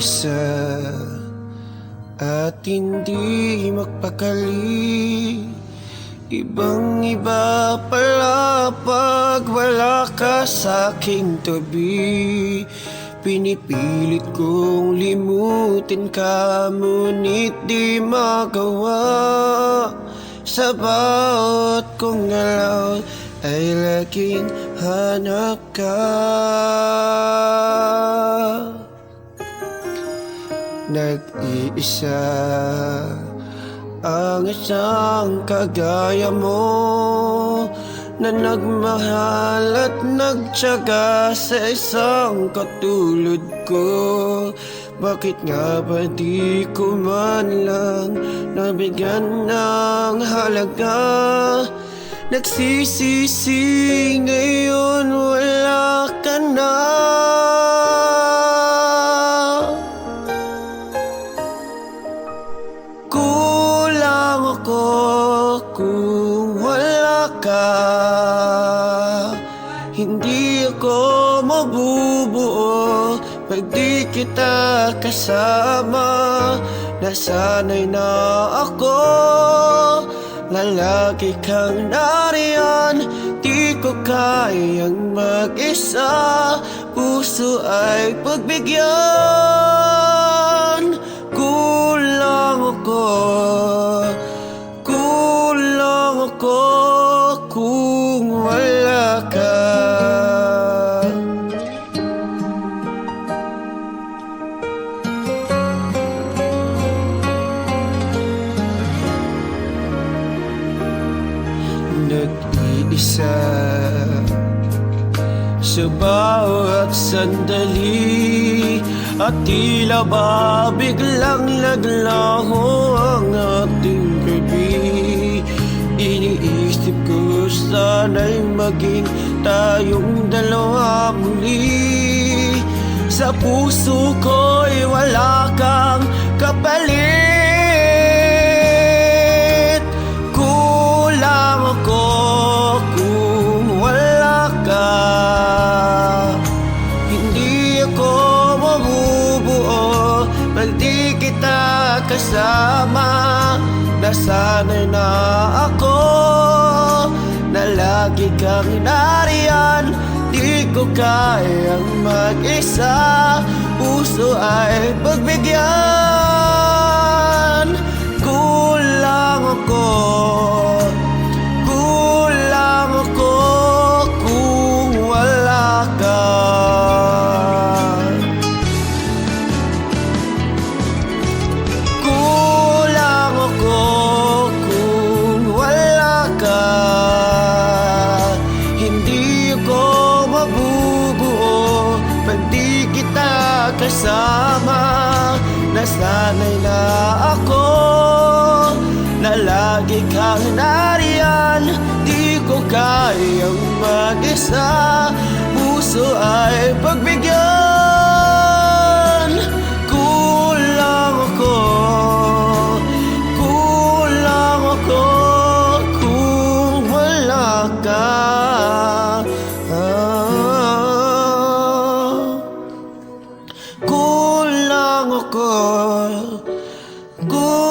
nag-iisa at hindi magpakali. Ibang iba pala pag wala ka sa'king tabi. Pinipilit kong limutin ka, ngunit di magawa. Sa bawat kong galaw ay laging hanap ka. Nag-iisa ang isang kagaya mo, na nagmahal at nagtiyaga sa isang katulad ko. Bakit nga ba di ko man lang nabigyan ng halaga? Nagsisisi ngayon wala ka na. Kulang ako kung wala ka. Hindi ako mabubuo pag di kita kasama. Nasanay na ako na lagi kang nariyan. Di ko kayang mag-isa, puso ay pagbigyan. Kulang ako, kulang ako kung wala ka. Nag-iisa sa bawat sandali, at tila ba biglang naglaho ang ating gabi. Iniisip ko sana'y maging tayong dalawa muli. Sa puso ko'y wala kang kapalit. Kulang ako kung wala ka. Hindi ako mabubuo pag di kita kasama. Nasanay na ako na lagi kang nariyan. Di ko kayang mag-isa, puso ay pagbigyan. Kulang ako, kulang ako kung wala ka. Kulang ako kung wala ka. Hindi ako mabubuo pag di kita kasama. Nasanay na ako na lagi kang nariyan. Di ko kayang mag-isa, puso ay pagbigyan. Kulang ako, kulang ako kung wala ka. Kulang ako, kulang